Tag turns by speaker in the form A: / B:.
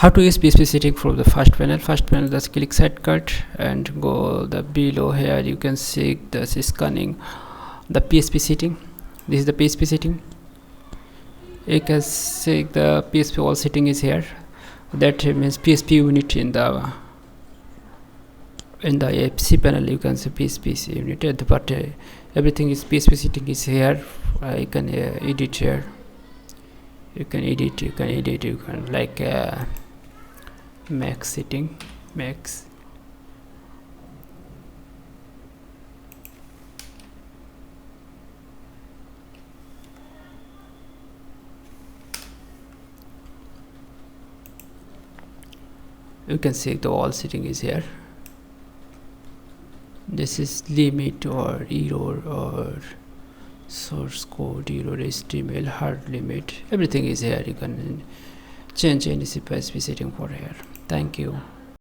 A: How to use PHP setting from the first panel. Just click shortcut and go the below. Here you can see the scanning the PHP setting. This is the PHP setting. You can see the PHP all setting is here. That means PHP unit in the FC panel. You can see PHP unit, but everything is PHP setting is here. You can edit here. You can edit. You can like max setting, max. You can see the all setting is here. This is limit or error or source code error, HTML hard limit, everything is here. You can change any PHP setting for here. Thank you.